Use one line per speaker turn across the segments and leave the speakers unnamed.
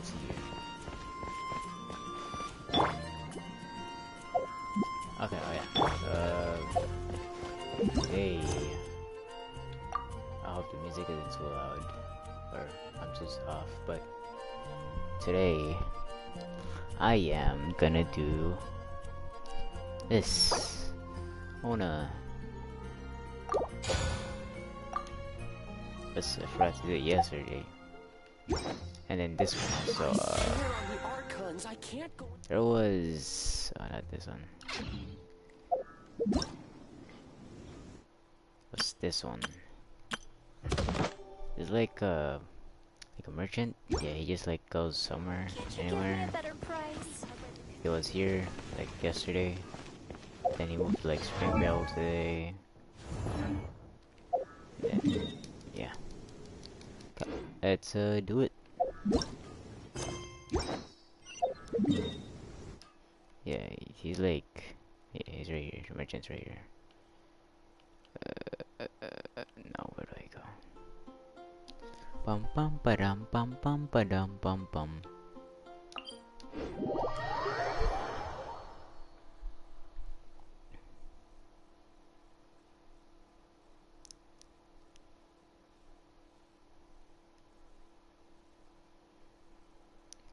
see here. Okay, oh yeah. Hey. I hope the music isn't too loud. Or I'm just off, but today I am gonna do this. I forgot to do it yesterday. And then this one also, there was, oh, not this one. What's this one? It's like a merchant. Yeah, he just like goes somewhere, anywhere. He was here like yesterday. Then he moved to like Springvale today. Then, yeah. Let's do it. Yeah, he's like, yeah, he's right here. The merchant's right here. No, where do I go? Bum bum ba-dum bum bum ba-dum bum bum.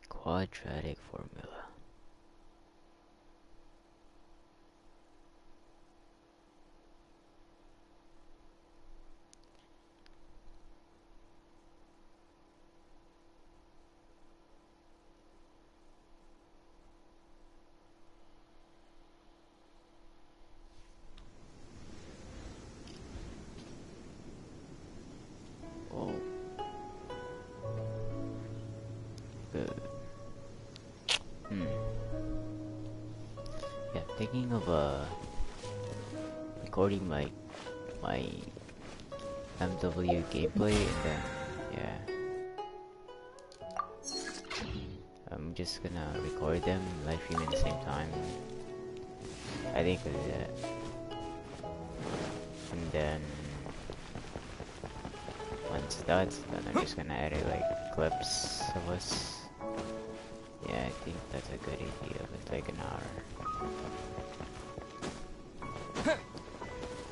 Quadratic formula. Oh. Yeah, thinking of recording my MW gameplay, and then yeah, I'm just gonna record them live stream at the same time. I think I'll do that, and then once that's done, I'm just gonna edit like clips of us. Yeah, I think that's a good idea with like an hour.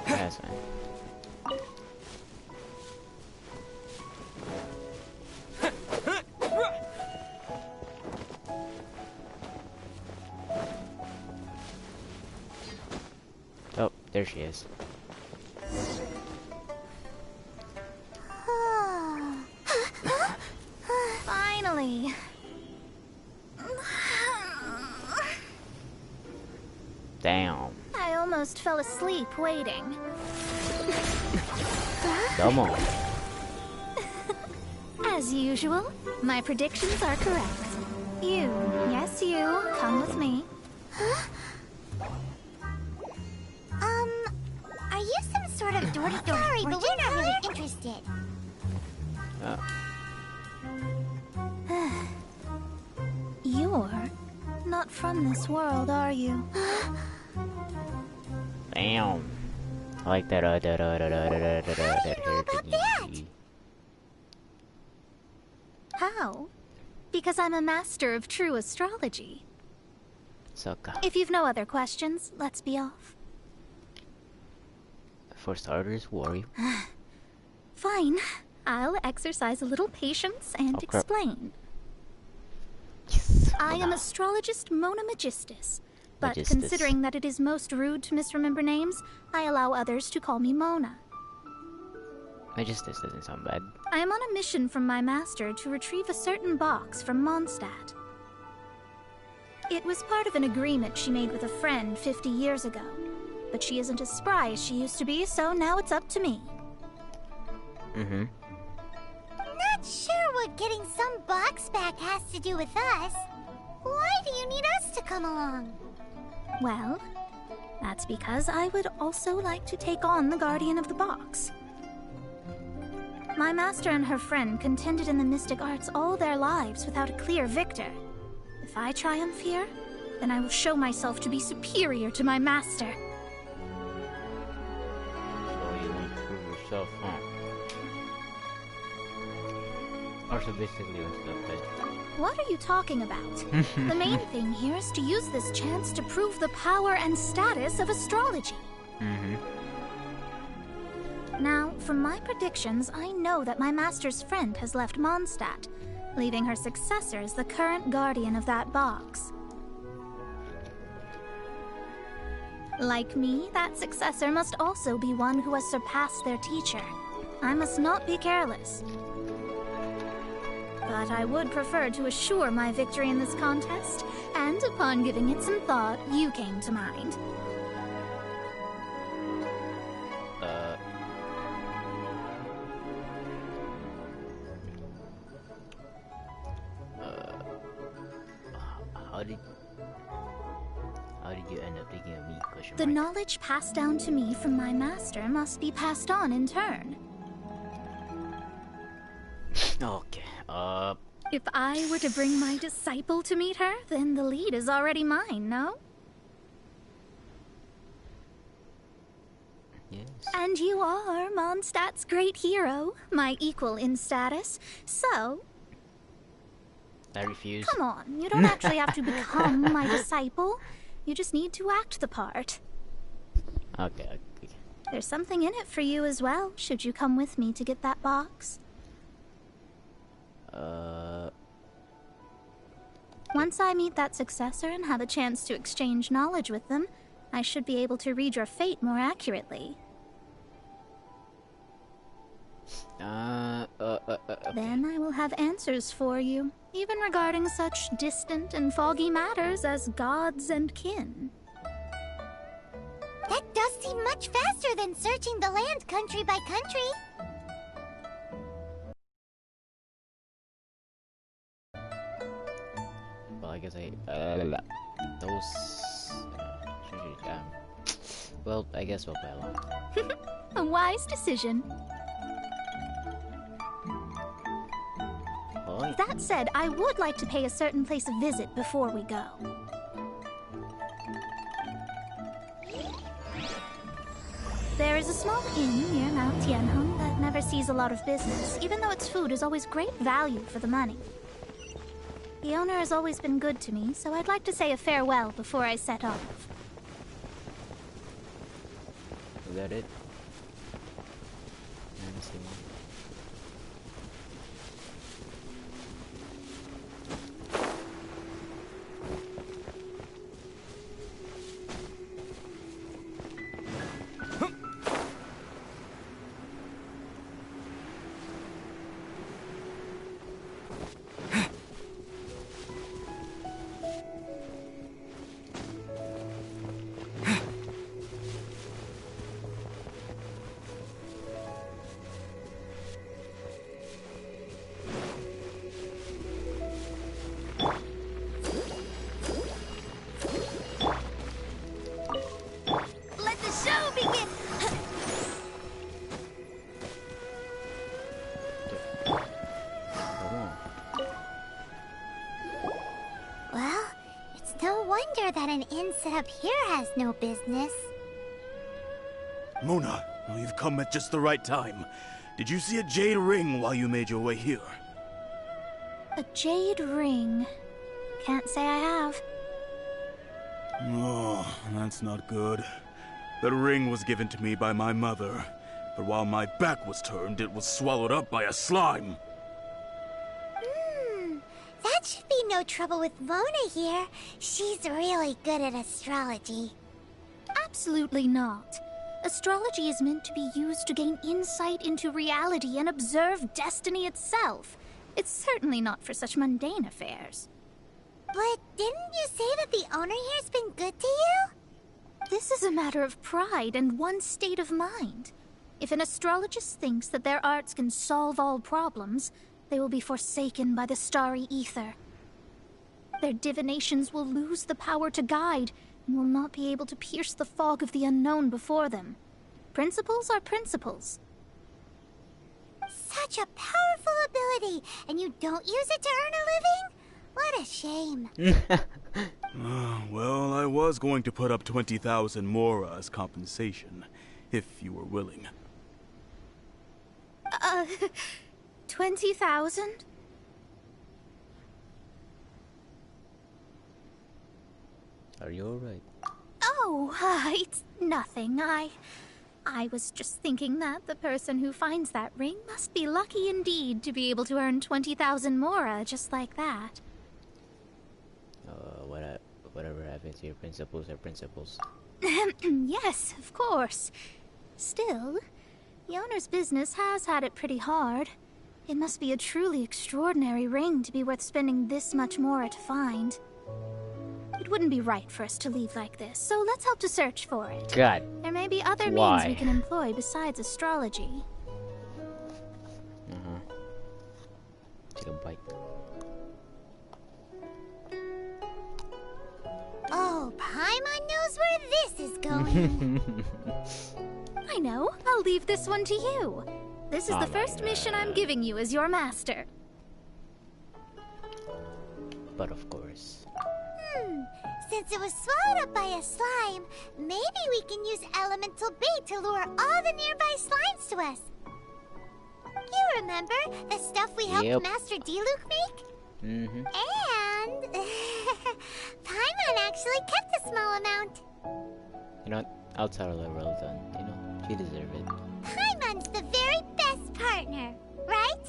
That's fine. Oh, there she is.
Finally.
Damn.
I almost fell asleep waiting.
Come on.
As usual, my predictions are correct. You, yes you, come with me.
Are you some sort of door-to-door? Sorry, but we're not really interested.
You're not from this world, are you?
Damn. I like that that hair thingy.
How? Because I'm a master of true astrology.
Sucka.
If you've no other questions, let's be off.
For starters, worry.
Fine. I'll exercise a little patience and explain.
Yes.
I am astrologist Mona Magistus, but
Magistus.
considering that it is most rude to misremember names, I allow others to call me Mona.
Magistus doesn't sound bad.
I am on a mission from my master to retrieve a certain box from Mondstadt. It was part of an agreement she made with a friend 50 years ago, but she isn't as spry as she used to be, so now it's up to me.
Mm-hmm.
Not sure what getting some box back has to do with us. Why do you need us to come along?
Well, that's because I would also like to take on the Guardian of the Box. My master and her friend contended in the mystic arts all their lives without a clear victor. If I triumph here, then I will show myself to be superior to my master.
So you want to prove yourself, huh? Also basically what's up, but...
What are you talking about? The main thing here is to use this chance to prove the power and status of astrology. Now, from my predictions, I know that my master's friend has left Mondstadt, leaving her successor as the current guardian of that box. Like me, that successor must also be one who has surpassed their teacher. I must not be careless. But I would prefer to assure my victory in this contest, and upon giving it some thought, you came to mind.
How did you end up thinking of me?
The knowledge passed down to me from my master must be passed on in turn.
Okay,
If I were to bring my disciple to meet her, then the lead is already mine, no?
yes.
And you are Mondstadt's great hero, my equal in status, so...
I refuse.
Come on, you don't actually have to become my disciple. You just need to act the part.
Okay.
There's something in it for you as well, should you come with me to get that box. Once I meet that successor and have a chance to exchange knowledge with them, I should be able to read your fate more accurately.
Okay.
Then I will have answers for you, even regarding such distant and foggy matters as gods and kin.
That does seem much faster than searching the land country by country.
Well, I guess well, I guess we'll play along.
A wise decision.
Oh,
That said, I would like to pay a certain place a visit before we go. There is a small inn near Mount Tianheng that never sees a lot of business, even though its food is always great value for the money. The owner has always been good to me, so I'd like to say a farewell before I set off.
is that it? Let me see more.
Let the show begin!
Come on.
Well, it's no wonder that an inn set up here has no business.
Mona, well, you've come at just the right time. Did you see a jade ring while you made your way here?
A jade ring. Can't say I have.
Oh, that's not good. That ring was given to me by my mother, but while my back was turned, it was swallowed up by a slime.
That should be no trouble with Mona here. She's really good at astrology.
Absolutely not. Astrology is meant to be used to gain insight into reality and observe destiny itself. It's certainly not for such mundane affairs.
But didn't you say that the owner here's been good to you?
This is a matter of pride and one's state of mind. If an astrologist thinks that their arts can solve all problems, they will be forsaken by the starry ether. Their divinations will lose the power to guide and will not be able to pierce the fog of the unknown before them. Principles are principles.
Such a powerful ability, and you don't use it to earn a living? What a shame.
Well, I was going to put up 20,000 mora as compensation, if you were willing.
20,000?
Are you alright?
Oh, it's nothing. I was just thinking that the person who finds that ring must be lucky indeed to be able to earn 20,000 mora just like that.
Whatever happens to your principles are principles.
Yes, of course. Still, the owner's business has had it pretty hard. It must be a truly extraordinary ring to be worth spending this much mora to find. It wouldn't be right for us to leave like this, so let's help to search for it.
God.
There may be other
Why?
means we can employ besides astrology.
Take a bite.
Oh, Paimon knows where this is going.
I know. I'll leave this one to you. This is
Oh
the
my
first mission I'm giving you as your master.
But of course.
Since it was swallowed up by a slime, maybe we can use elemental bait to lure all the nearby slimes to us. You remember the stuff we helped
Yep.
Master Diluc make?
Mm-hmm.
And Paimon actually kept a small amount.
You know what? I'll tell her well done. You know, she deserves it.
Paimon's the very best partner, right?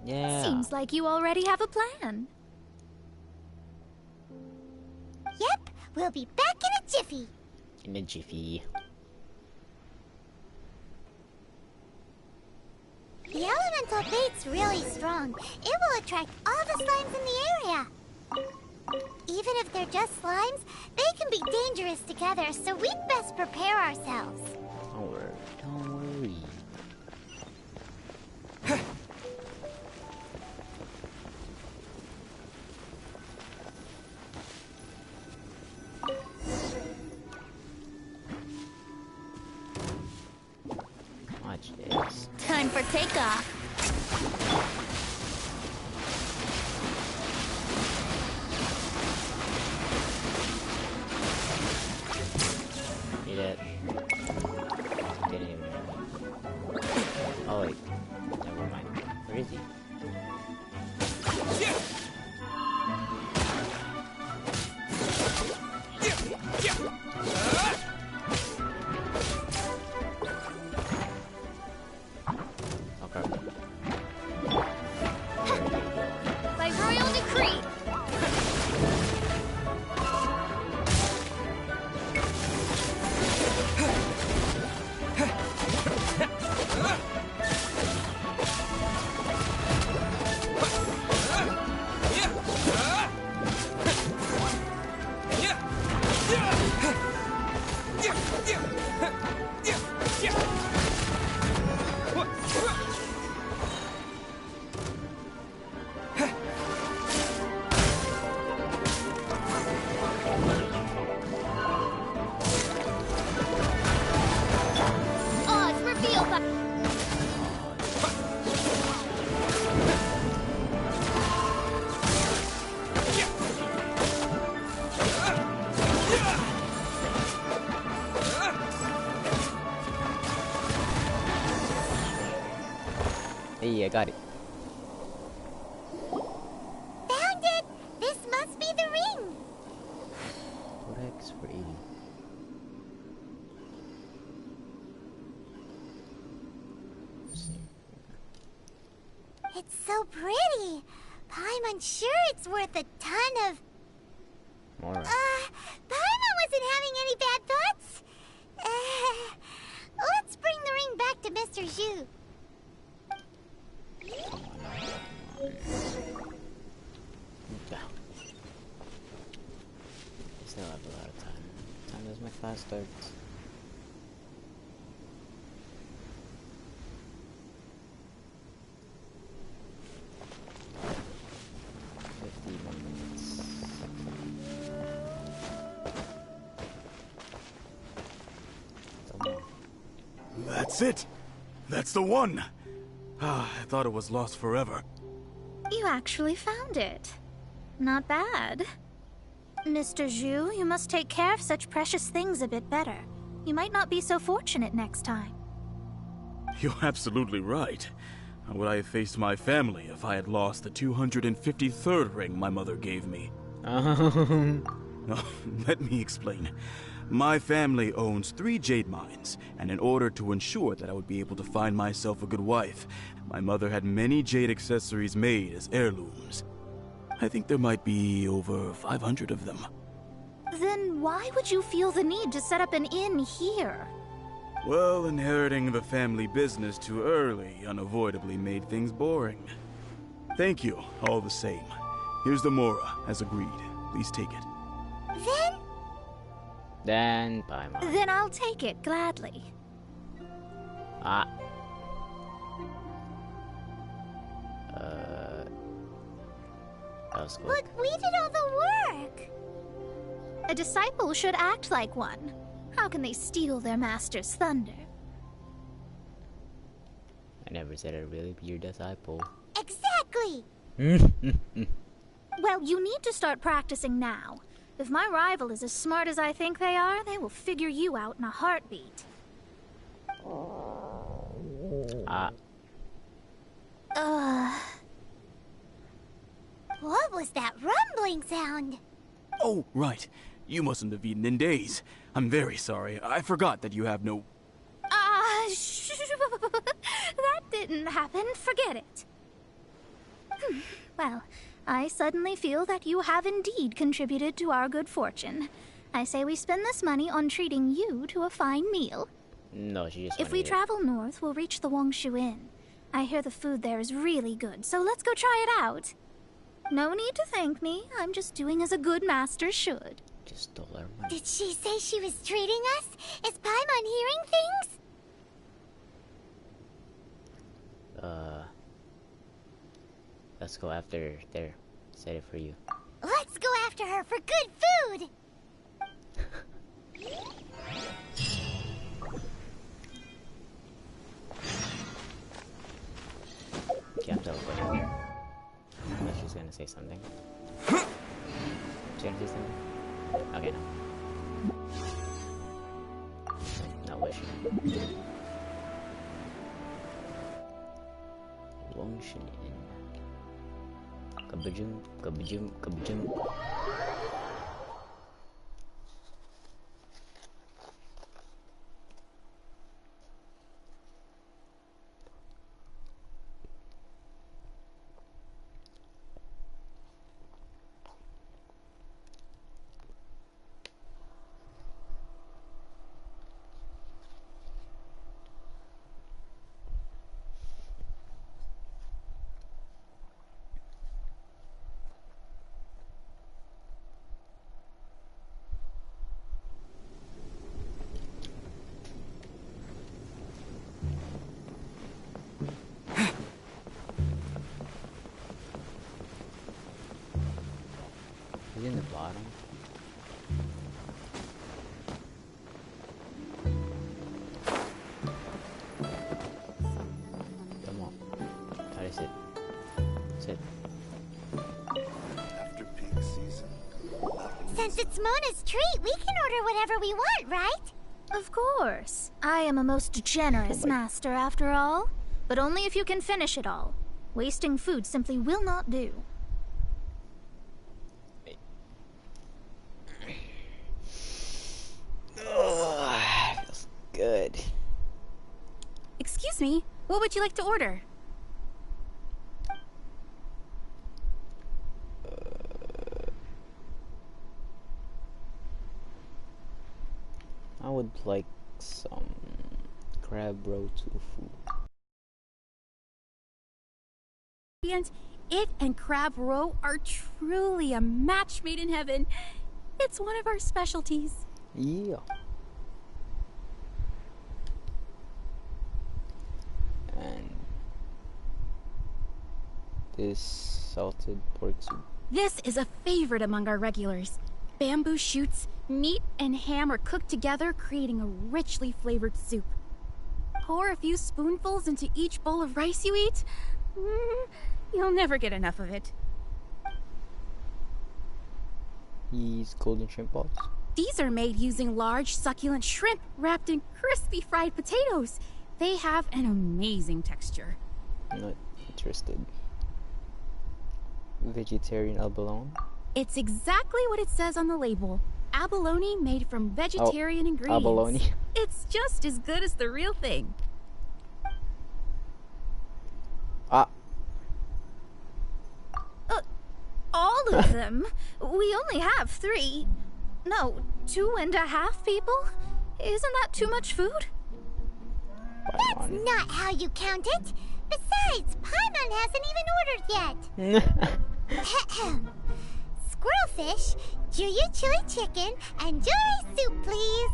Yeah.
Seems like you already have a plan.
Yep, we'll be back in a jiffy.
In a jiffy.
The elemental bait's really strong. It will attract all the slimes in the area. Even if they're just slimes, they can be dangerous together, so we'd best prepare ourselves.
Don't worry. Don't worry. Watch this.
Time for takeoff.
See that? Didn't even know. Oh wait. Never mind. Where is he? Okay.
By royal decree. Oh, it's revealed by...
Hey, I got it.
Found it! This must be the ring!
What the heck's for 80?
It's so pretty! Paimon's sure it's worth a ton of...
More.
Paimon wasn't having any bad thoughts? Let's bring the ring back to Mr. Zhu.
Okay. I still have a lot of time. What time does my class start?
That's it! That's the one! Ah, I thought it was lost forever.
You actually found it. Not bad. Mr. Zhu, you must take care of such precious things a bit better. You might not be so fortunate next time.
You're absolutely right. How would I have faced my family if I had lost the 253rd ring my mother gave me? Let me explain. My family owns 3 jade mines, and in order to ensure that I would be able to find myself a good wife, my mother had many jade accessories made as heirlooms. I think there might be over 500 of them.
Then why would you feel the need to set up an inn here?
Well, inheriting the family business too early unavoidably made things boring. Thank you, all the same. Here's the mora, as agreed. Please take it.
Then buy mine.
Then I'll take it gladly.
Ah. That was cool.
But we did all the work.
A disciple should act like one. How can they steal their master's thunder?
I never said I'd really be your disciple.
Exactly.
Well, you need to start practicing now. If my rival is as smart as I think they are, they will figure you out in a heartbeat.
What was that rumbling sound?
Oh, right. You mustn't have eaten in days. I'm very sorry. I forgot that you have no...
That didn't happen. Forget it. Well, I suddenly feel that you have indeed contributed to our good fortune. I say we spend this money on treating you to a fine meal.
No, she just
If we travel north, we'll reach the Wongshu Inn. I hear the food there is really good, so let's go try it out. No need to thank me. I'm just doing as a good master should.
Just stole our money.
Did she say she was treating us? Is Paimon hearing things?
Let's go after there. Set it for you.
Let's go after her for good food!
Okay, I'm teleporting. Unless she's gonna say something. She's gonna say something? Okay, no. Not wishing. Genshin Inn. Kabajum, kabajum, kabajum. Is it in the bottom? Come on. Try to sit. Sit.
After peak season.
Since it's Mona's treat, we can order whatever we want, right?
Of course. I am a most generous master, after all. But only if you can finish it all. Wasting food simply will not do.
Feels good.
Excuse me, what would you like to order?
I would like some crab roe tofu.
And it and crab roe are truly a match made in heaven. It's one of our specialties.
Yeah. And this salted pork soup.
This is a favorite among our regulars. Bamboo shoots, meat, and ham are cooked together, creating a richly flavored soup. Pour a few spoonfuls into each bowl of rice you eat. You'll never get enough of it.
These golden shrimp balls.
These are made using large, succulent shrimp wrapped in crispy fried potatoes. They have an amazing texture.
I'm not interested. Vegetarian abalone.
It's exactly what it says on the label. Abalone made from vegetarian ingredients.
Abalone.
It's just as good as the real thing.
Ah.
All of them? We only have 3. No, 2.5 people? Isn't that too much food?
That's not how you count it. Besides, Paimon hasn't even ordered yet. Squirrelfish, Juyu chili chicken, and jewelry soup, please.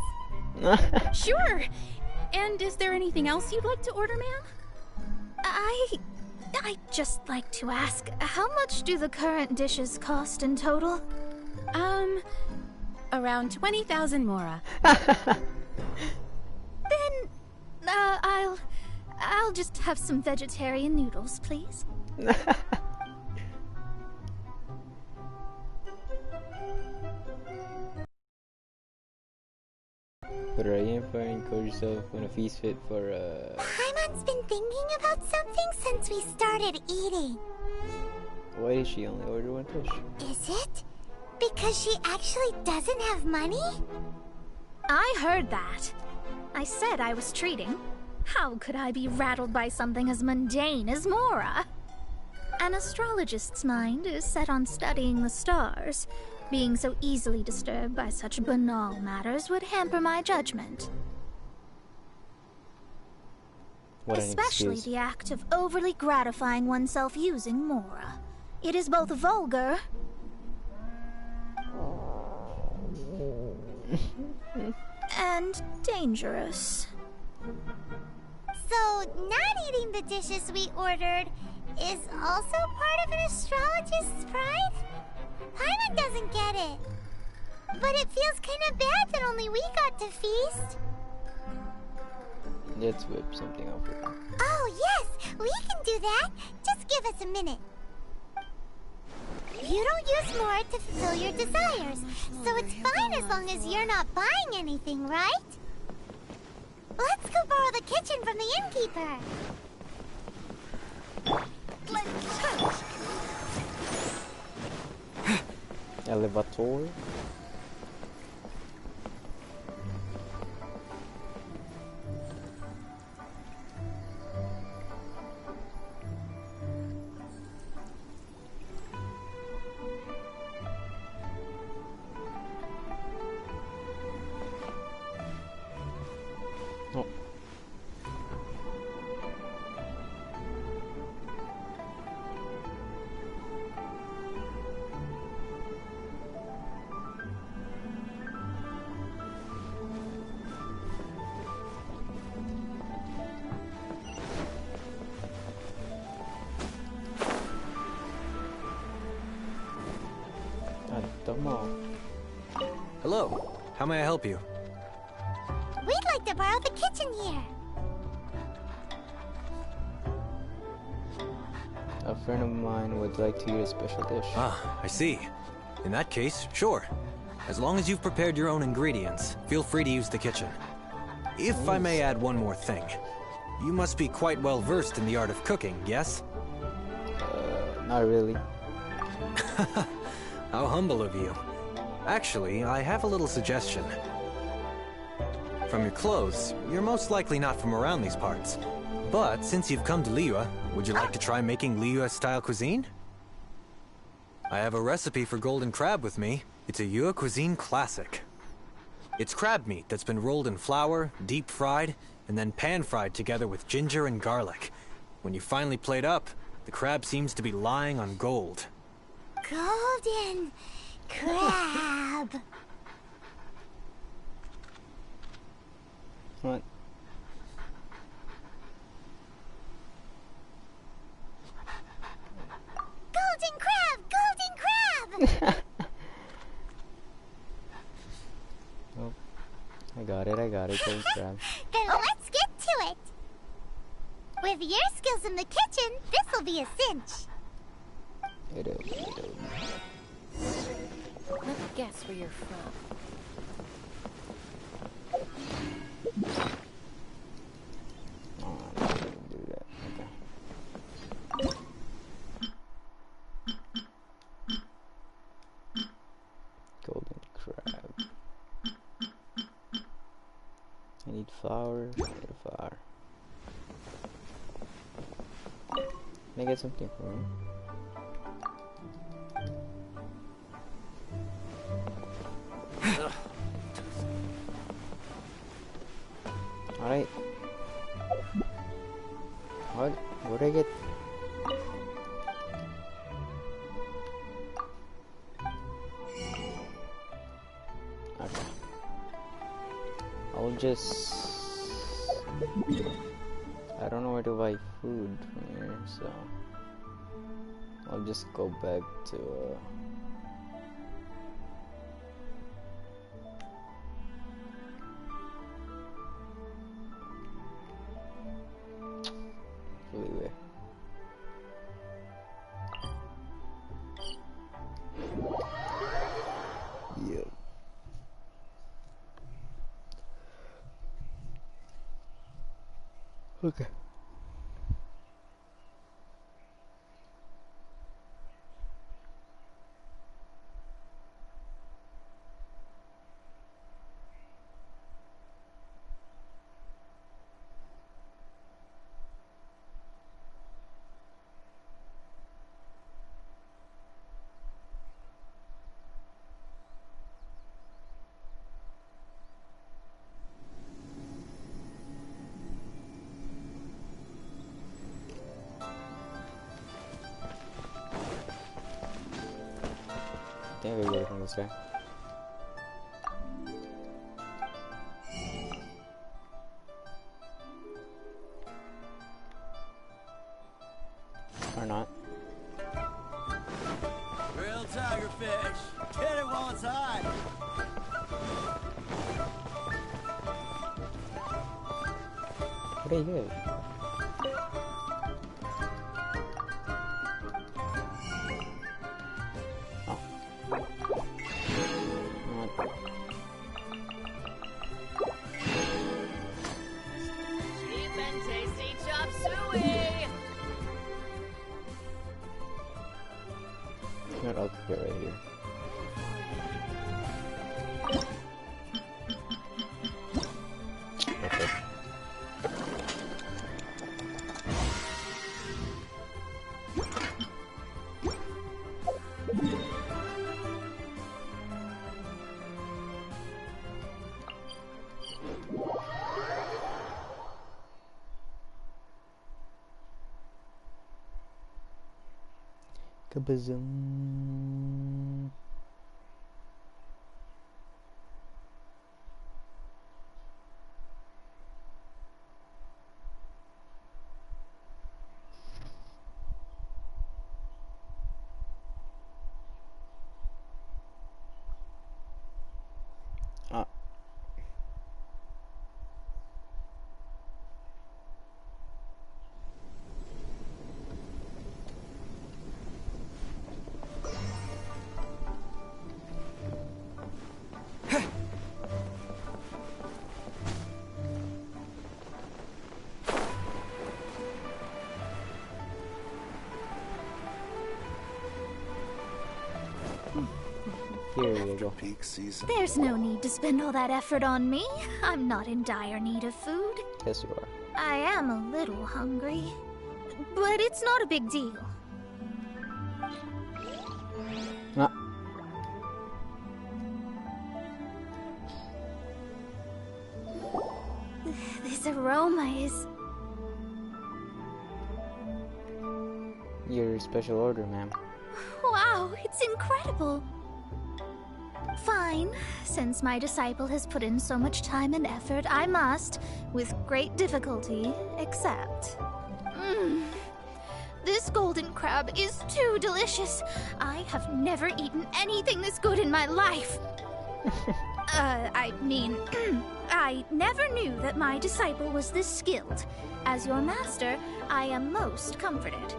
Sure. And is there anything else you'd like to order, ma'am?
I'd just like to ask, how much do the current dishes cost in total?
Around 20,000 mora.
Then, I'll just have some vegetarian noodles, please.
Put it right in for encourage yourself when a feast fit for
Paimon's been thinking about something since we started eating.
Why did she only order one fish?
Is it? Because she actually doesn't have money?
I heard that. I said I was treating. How could I be rattled by something as mundane as Mora? An astrologist's mind is set on studying the stars. Being so easily disturbed by such banal matters would hamper my judgment.
What an
Especially
excuse.
the act of overly gratifying oneself using Mora. It is both vulgar and dangerous.
So, not eating the dishes we ordered is also part of an astrologist's pride? Paimon doesn't get it. But it feels kind of bad that only we got to feast.
Let's whip something up with her.
Oh, yes, we can do that. Just give us a minute. You don't use more to fulfill your desires, so it's fine as long as you're not buying anything, right? Let's go borrow the kitchen from the innkeeper.
Elevator. Oh.
Hello. How may I help you?
We'd like to borrow the kitchen here.
A friend of mine would like to eat a special dish.
Ah, I see. In that case, sure. As long as you've prepared your own ingredients, feel free to use the kitchen. If I may add one more thing. You must be quite well versed in the art of cooking, yes?
Not really.
How humble of you. Actually, I have a little suggestion. From your clothes, you're most likely not from around these parts. But since you've come to Liyue, would you like to try making Liyue-style cuisine? I have a recipe for golden crab with me. It's a Yue cuisine classic. It's crab meat that's been rolled in flour, deep fried, and then pan-fried together with ginger and garlic. When you finally plate up, the crab seems to be lying on gold.
Golden crab.
What?
Golden crab! Golden crab!
Oh, I got it. Golden crab.
Then let's get to it. With your skills in the kitchen, this'll be a cinch.
It'll.
Let's guess where you're from.
Oh, I'm not gonna do that. Okay. flower, flower. Can I get something for me? Alright. What did I get? Okay. I'll just... I don't know where to buy food from here, so... I'll just go back to... Anyway. Yeah. Okay. I think I get it from this guy. Or not.
Grilled tigerfish. Get it while it's hot.
What did I get? I'll get right here. Okay. Kabazoom. Here you go.
Peak season.
There's no need to spend all that effort on me. I'm not in dire need of food.
Yes, you are.
I am a little hungry, but it's not a big deal.
Ah.
This aroma is...
Your special order, ma'am.
Wow, it's incredible. Fine. Since my disciple has put in so much time and effort, I must, with great difficulty, accept. This golden crab is too delicious. I have never eaten anything this good in my life. I mean, I never knew that my disciple was this skilled. As your master, I am most comforted.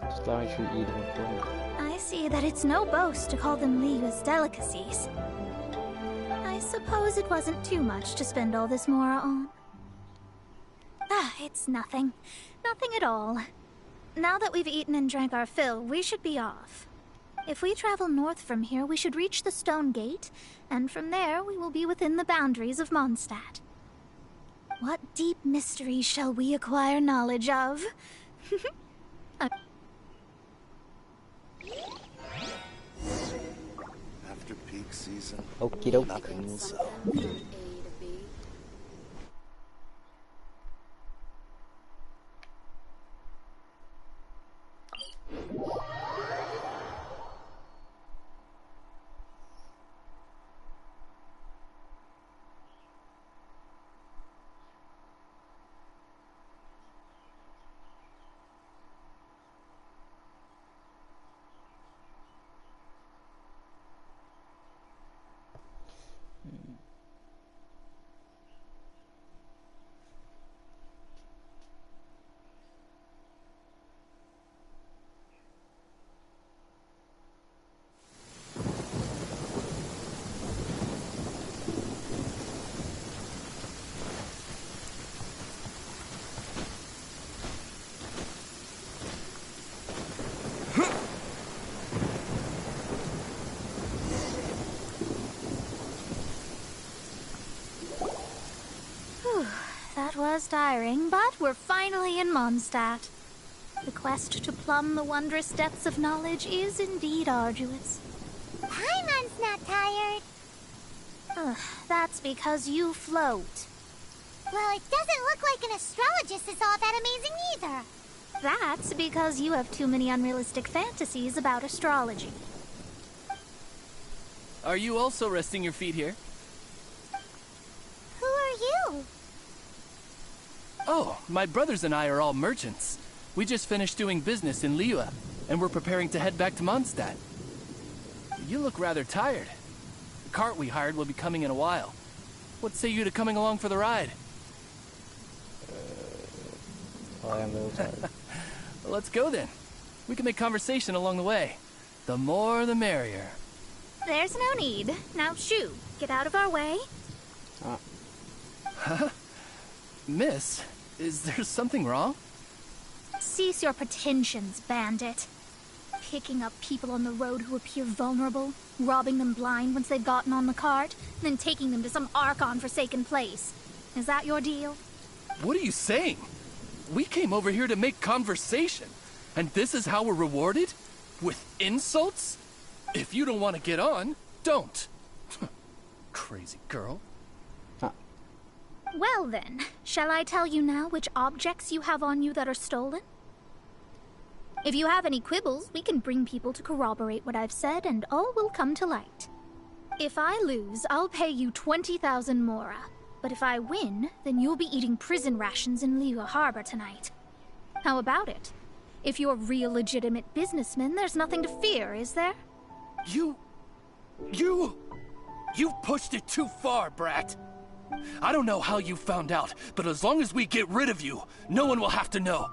As long as you eat them food.
I see that it's no boast to call them Liyue's delicacies. I suppose it wasn't too much to spend all this mora on. Ah, it's nothing. Nothing at all. Now that we've eaten and drank our fill, we should be off. If we travel north from here, we should reach the stone gate, and from there we will be within the boundaries of Mondstadt. What deep mystery shall we acquire knowledge of?
After peak season,
Okie doke.
nothing will sell.
A to B.
That was tiring, but we're finally in Mondstadt. The quest to plumb the wondrous depths of knowledge is indeed arduous.
Paimon's not tired.
That's because you float.
Well, it doesn't look like an astrologist is all that amazing either.
That's because you have too many unrealistic fantasies about astrology.
Are you also resting your feet here?
Who are you?
Oh, my brothers and I are all merchants. We just finished doing business in Liyue, and we're preparing to head back to Mondstadt. You look rather tired. The cart we hired will be coming in a while. What say you to coming along for the ride?
I am a little tired.
Well, let's go then. We can make conversation along the way. The more the merrier.
There's no need. Now, shoo, get out of our way.
Huh? Miss, is there something wrong?
Cease your pretensions, bandit. Picking up people on the road who appear vulnerable, robbing them blind once they've gotten on the cart, then taking them to some Archon-forsaken place. Is that your deal?
What are you saying? We came over here to make conversation, and this is how we're rewarded? With insults? If you don't want to get on, don't. Crazy girl.
Well then, shall I tell you now which objects you have on you that are stolen? If you have any quibbles, we can bring people to corroborate what I've said, and all will come to light. If I lose, I'll pay you 20,000 mora. But if I win, then you'll be eating prison rations in Liyue Harbor tonight. How about it? If you're real legitimate businessmen, there's nothing to fear, is there?
You've pushed it too far, brat. I don't know how you found out, but as long as we get rid of you, no one will have to know.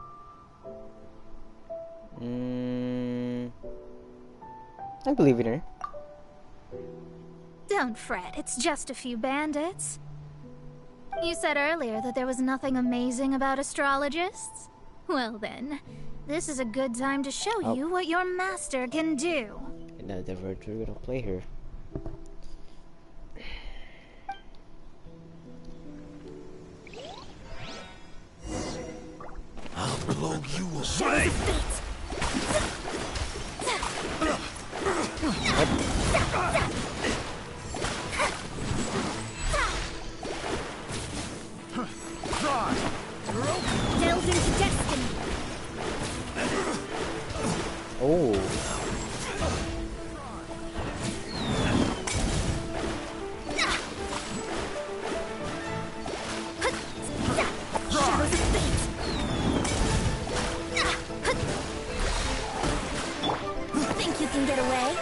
I believe in her.
Don't fret, it's just a few bandits. You said earlier that there was nothing amazing about astrologists? Well then, this is a good time to show you what your master can do.
And now the virtue gonna play her.
I'll blow you away.
Delve into destiny.
Oh.
Shadows of fate. Think you can get away?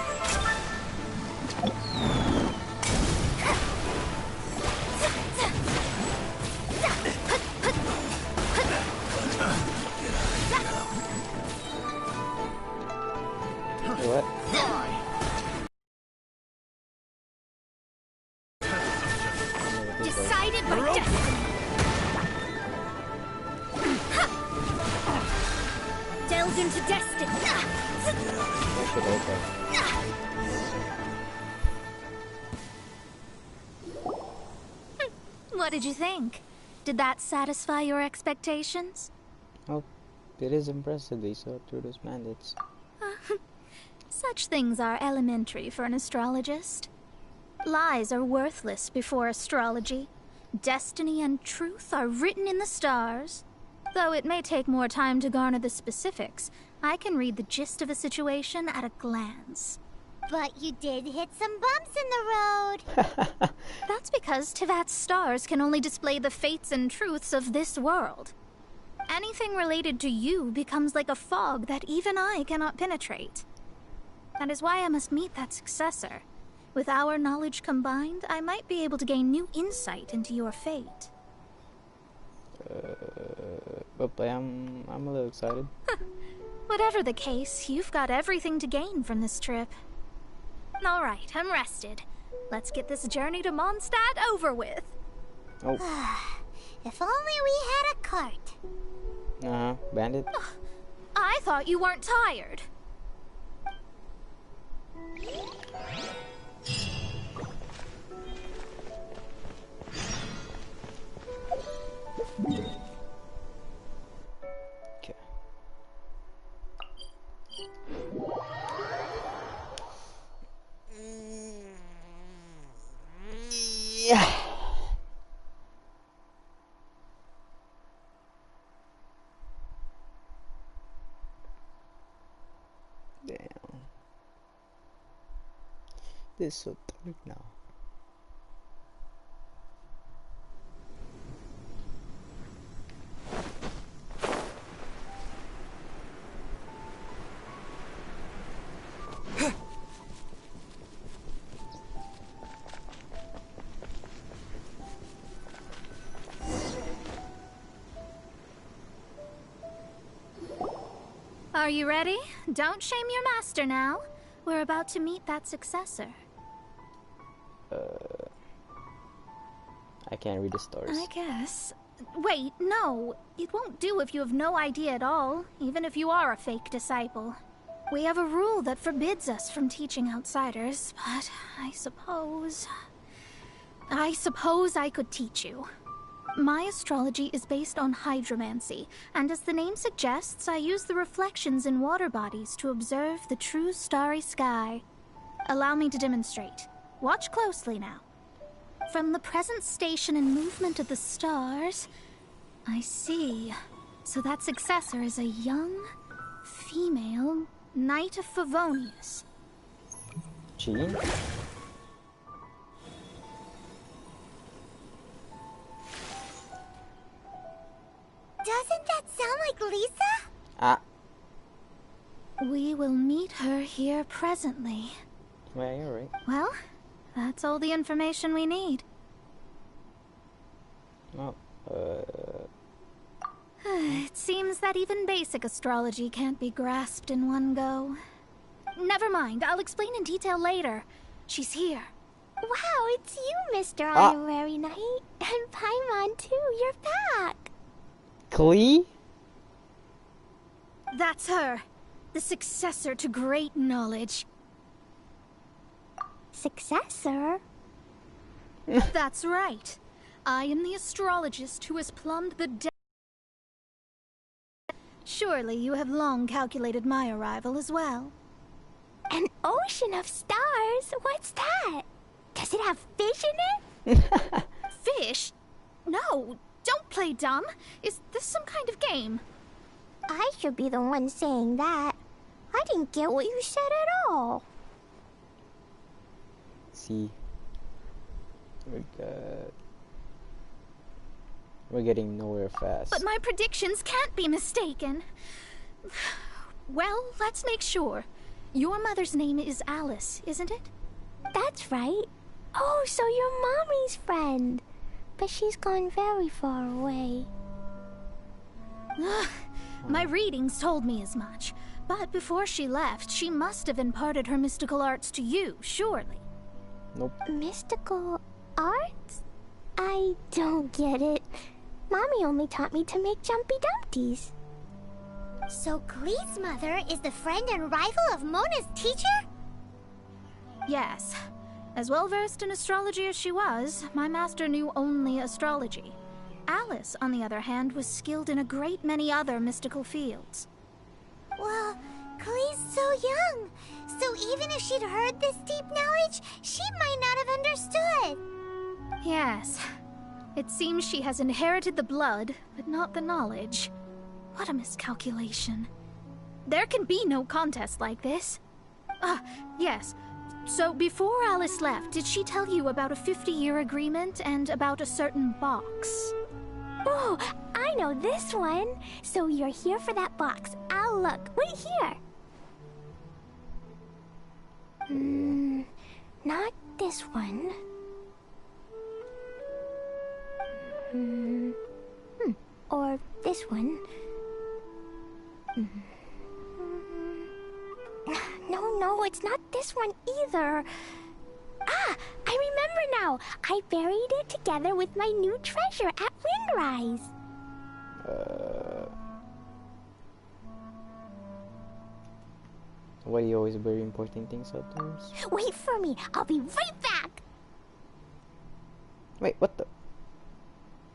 What?
Decided by destiny. Delve into destiny. What did you think? Did that satisfy your expectations?
Oh, it is impressive they saw through those bandits.
Such things are elementary for an astrologist. Lies are worthless before astrology. Destiny and truth are written in the stars. Though it may take more time to garner the specifics, I can read the gist of a situation at a glance.
But you did hit some bumps in the road.
That's because Tivat's stars can only display the fates and truths of this world. Anything related to you becomes like a fog that even I cannot penetrate. That is why I must meet that successor. With our knowledge combined, I might be able to gain new insight into your fate.
But I'm a little excited.
Whatever the case, you've got everything to gain from this trip. All right, I'm rested. Let's get this journey to Mondstadt over with.
Oh.
If only we had a cart.
Bandit.
I thought you weren't tired.
Okay. Yeah. Damn. This is so dark now.
Are you ready? Don't shame your master now. We're about to meet that successor.
I can't read the stars.
I guess. Wait, no. It won't do if you have no idea at all, even if you are a fake disciple. We have a rule that forbids us from teaching outsiders, but I suppose I could teach you. My astrology is based on hydromancy, and as the name suggests, I use the reflections in water bodies to observe the true starry sky. Allow me to demonstrate. Watch closely now. From the present station and movement of the stars, I see. So that successor is a young, female Knight of Favonius.
Chuu?
Doesn't that sound like Lisa?
Ah.
We will meet her here presently.
Yeah, you're right.
Well, that's all the information we need.
Oh,
It seems that even basic astrology can't be grasped in one go. Never mind, I'll explain in detail later. She's here.
Wow, it's you, Mr. Honorary Knight. And Paimon, too. You're back.
Klee?
That's her. The successor to great knowledge.
Successor?
That's right. I am the astrologist who has plumbed the depths. Surely you have long calculated my arrival as well.
An ocean of stars? What's that? Does it have fish in it?
Fish? No, don't play dumb. Is this some kind of game?
I should be the one saying that. I didn't get what you said at all.
See. We're getting nowhere fast.
But my predictions can't be mistaken. Well, let's make sure. Your mother's name is Alice, isn't it?
That's right. Oh, so you're Mommy's friend. But she's gone very far away.
My readings told me as much. But before she left, she must have imparted her mystical arts to you, surely.
Nope.
Mystical arts? I don't get it. Mommy only taught me to make Jumpy Dumpties. So Glee's mother is the friend and rival of Mona's teacher?
Yes. As well versed in astrology as she was, my master knew only astrology. Alice, on the other hand, was skilled in a great many other mystical fields.
Well, Klee's so young, so even if she'd heard this deep knowledge, she might not have understood.
Yes. It seems she has inherited the blood, but not the knowledge. What a miscalculation. There can be no contest like this. Ah, yes. So before Alice left, did she tell you about a 50-year agreement and about a certain box?
Oh, I know this one. So you're here for that box. I'll look. Wait here. Not this one. Or this one. No, it's not this one either. Ah, I remember now. I buried it together with my new treasure at Windrise.
Why do you always bury important things sometimes?
Wait for me. I'll be right back.
Wait, what the?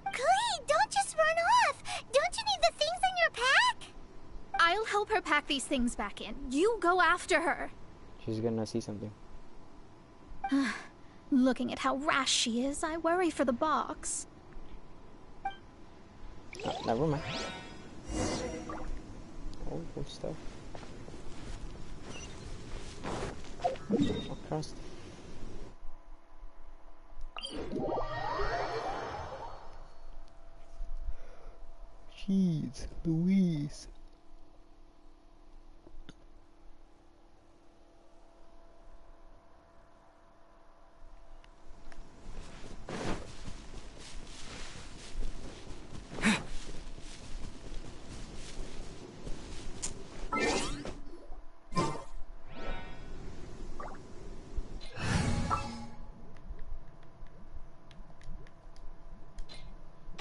Klee, don't just run off. Don't you need the things in your pack?
I'll help her pack these things back in. You go after her.
She's gonna see something.
Looking at how rash she is, I worry for the box.
Never mind. Oh, good stuff. Across. Jeez, Louise.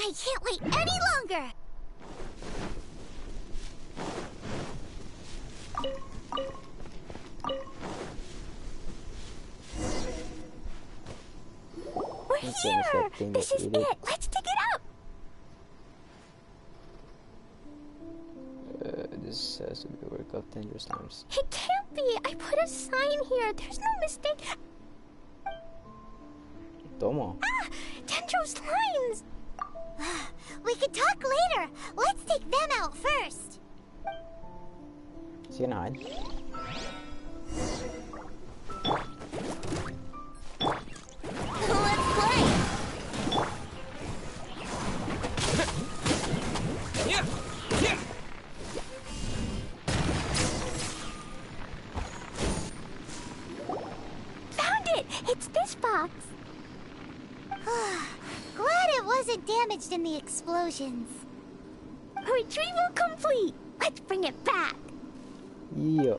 I can't wait any longer. We're here! This is it! Let's dig it up!
This has to be worked out dangerous times.
It can't be! I put a sign here! There's no mistake!
Tomo.
Ah! Dendro's lines! We could talk later! Let's take them out first!
Is he gonna hide?
Let's play! Found it! It's this box! Glad it wasn't damaged in the explosions. Retrieval complete! Let's bring it back!
Yeah.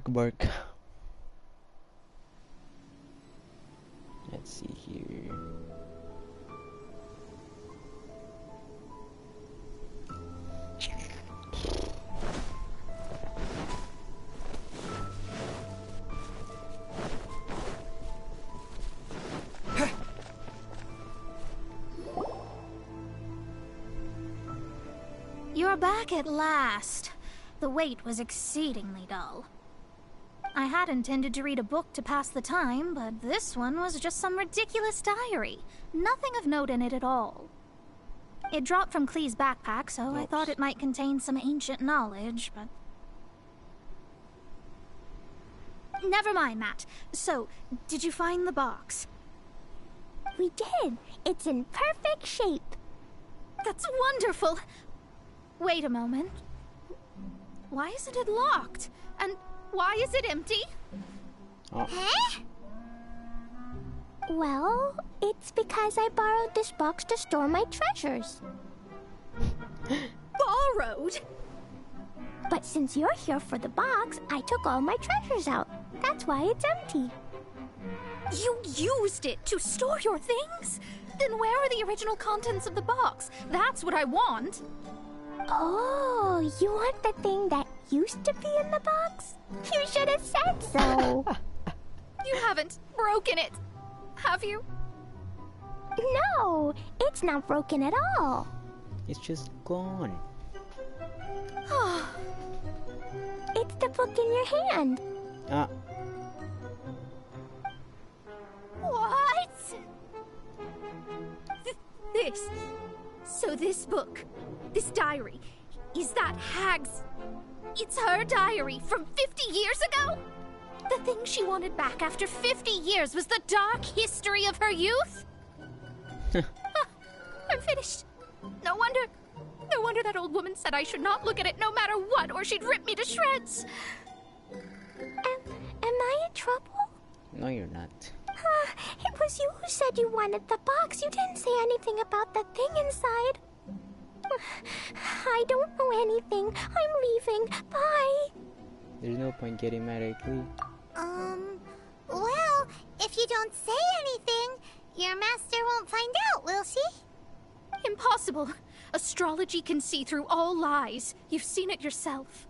Work. Let's see here.
You're back at last. The wait was exceedingly dull. I had intended to read a book to pass the time, but this one was just some ridiculous diary. Nothing of note in it at all. It dropped from Klee's backpack, so I thought it might contain some ancient knowledge, but... Never mind that. So, did you find the box?
We did. It's in perfect shape.
That's wonderful. Wait a moment. Why isn't it locked? And why is it empty?
Oh.
Huh? Well, it's because I borrowed this box to store my treasures.
Borrowed?
But since you're here for the box, I took all my treasures out. That's why it's empty.
You used it to store your things? Then where are the original contents of the box? That's what I want.
Oh, you want the thing that used to be in the box? You should have said so.
You haven't broken it, have you?
No, it's not broken at all.
It's just gone.
It's the book in your hand.
What? So this book, this diary, is that Hag's... It's her diary from 50 years ago? The thing she wanted back after 50 years was the dark history of her youth? I'm finished. No wonder that old woman said I should not look at it no matter what, or she'd rip me to shreds.
Am I in trouble?
No, you're not.
It was you who said you wanted the box. You didn't say anything about the thing inside. I don't know anything. I'm leaving. Bye.
There's no point getting mad at Glee.
Well, if you don't say anything, your master won't find out, will she?
Impossible. Astrology can see through all lies. You've seen it yourself.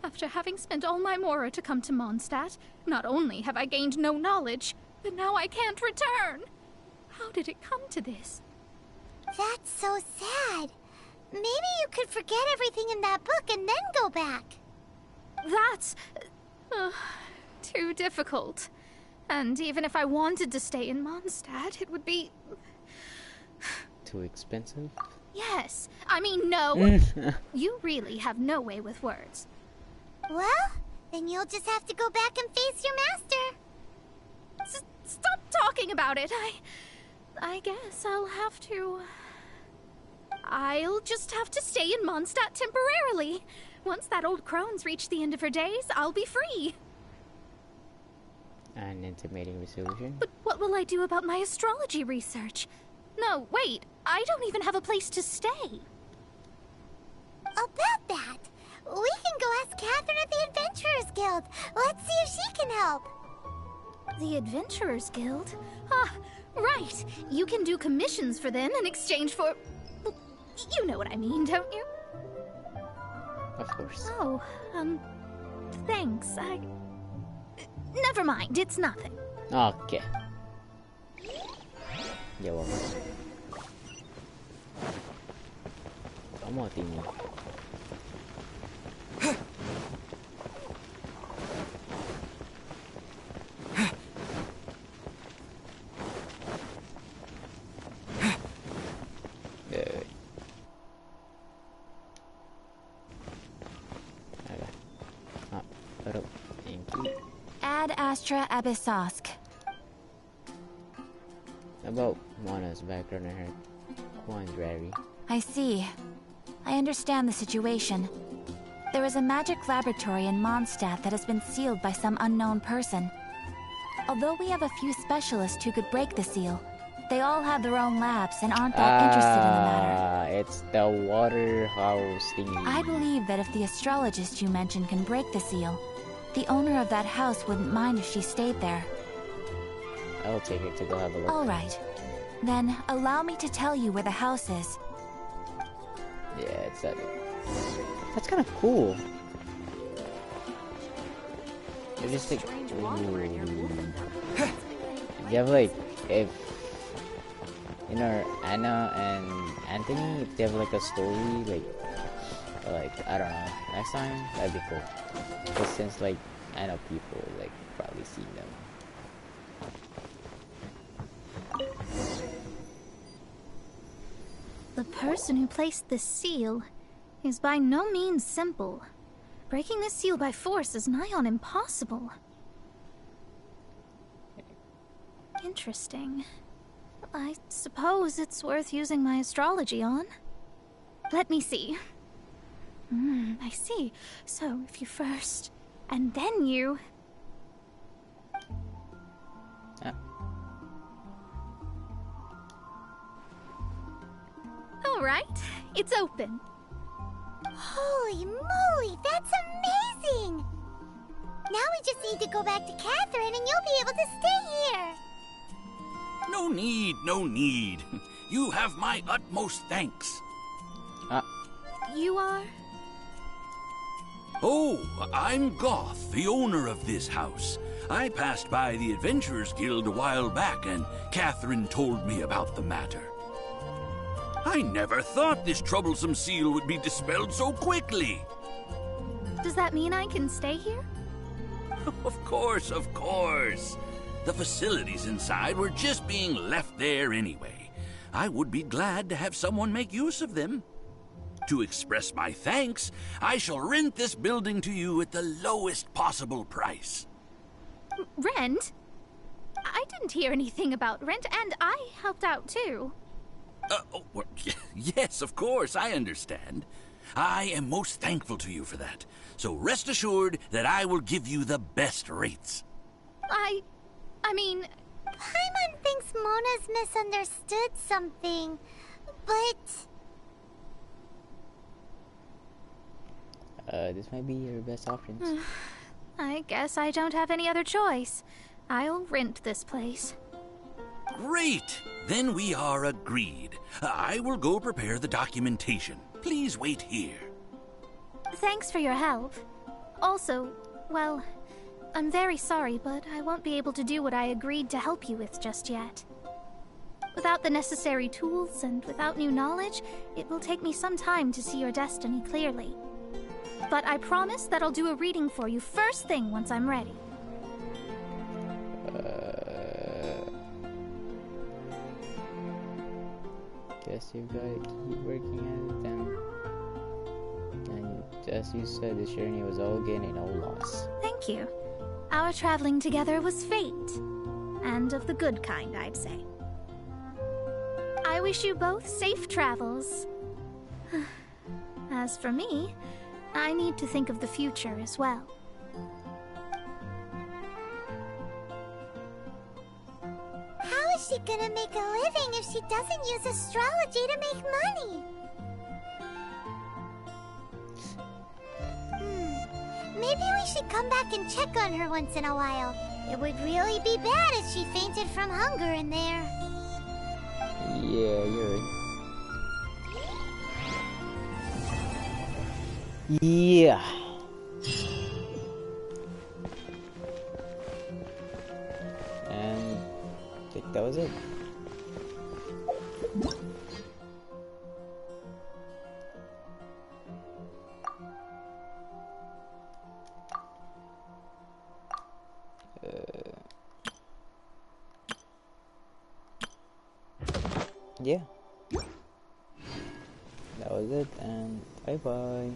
After having spent all my mora to come to Mondstadt, not only have I gained no knowledge, but now I can't return. How did it come to this?
That's so sad. Maybe you could forget everything in that book and then go back.
That's... too difficult. And even if I wanted to stay in Mondstadt, it would be...
Too expensive?
Yes. I mean, no. You really have no way with words.
Well, then you'll just have to go back and face your master.
Stop talking about it. I guess I'll just have to stay in Mondstadt temporarily. Once that old crone's reached the end of her days, I'll be free.
An intimating resolution?
But what will I do about my astrology research? No, wait. I don't even have a place to stay.
About that, we can go ask Catherine at the Adventurers Guild. Let's see if she can help.
The Adventurers Guild? Ah, right. You can do commissions for them in exchange for... Well, you know what I mean, don't you?
Of course.
Oh, thanks. Never mind, it's nothing.
Okay. You're welcome. Kamu hatimu. Good. Okay. Thank you.
Ad Astra Abyssosk.
About Mona's background and her quandary.
I see. I understand the situation. There is a magic laboratory in Mondstadt that has been sealed by some unknown person. Although we have a few specialists who could break the seal, they all have their own labs and aren't that interested in the matter.
It's the water house thingy.
I believe that if the astrologist you mentioned can break the seal, the owner of that house wouldn't mind if she stayed there.
I'll take her to go have a look.
All right. Then allow me to tell you where the house is.
Yeah, it's that. That's kind of cool. It's just like, you have like, if you know Anna and Anthony, if they have like a story, like I don't know, next time that'd be cool. But since like I know people like probably seen them.
The person who placed this seal is by no means simple. Breaking this seal by force is nigh on impossible. Interesting. I suppose it's worth using my astrology on. Let me see. I see. So, if you first, and then you...
All right, it's open.
Holy moly, that's amazing! Now we just need to go back to Catherine and you'll be able to stay here.
No need, no need. You have my utmost thanks.
You are?
Oh, I'm Goth, the owner of this house. I passed by the Adventurers Guild a while back, and Catherine told me about the matter. I never thought this troublesome seal would be dispelled so quickly.
Does that mean I can stay here?
Of course, of course. The facilities inside were just being left there anyway. I would be glad to have someone make use of them. To express my thanks, I shall rent this building to you at the lowest possible price.
Rent? I didn't hear anything about rent, and I helped out too.
Well, yes, of course, I understand. I am most thankful to you for that. So rest assured that I will give you the best rates.
I mean...
Paimon thinks Mona's misunderstood something, but...
This might be your best options.
I guess I don't have any other choice. I'll rent this place.
Great! Then we are agreed. I will go prepare the documentation. Please wait here.
Thanks for your help. Also, well, I'm very sorry, but I won't be able to do what I agreed to help you with just yet. Without the necessary tools and without new knowledge, it will take me some time to see your destiny clearly. But I promise that I'll do a reading for you first thing once I'm ready.
Guess you've got to keep working at it then. And as you said, this journey was all gain and no loss.
Thank you. Our traveling together was fate. And of the good kind, I'd say. I wish you both safe travels. As for me, I need to think of the future as well.
How is she gonna make a living if she doesn't use astrology to make money? Maybe we should come back and check on her once in a while. It would really be bad if she fainted from hunger in there.
Yeah, you're right. Yeah. And I think that was it. Yeah. That was it, and bye bye.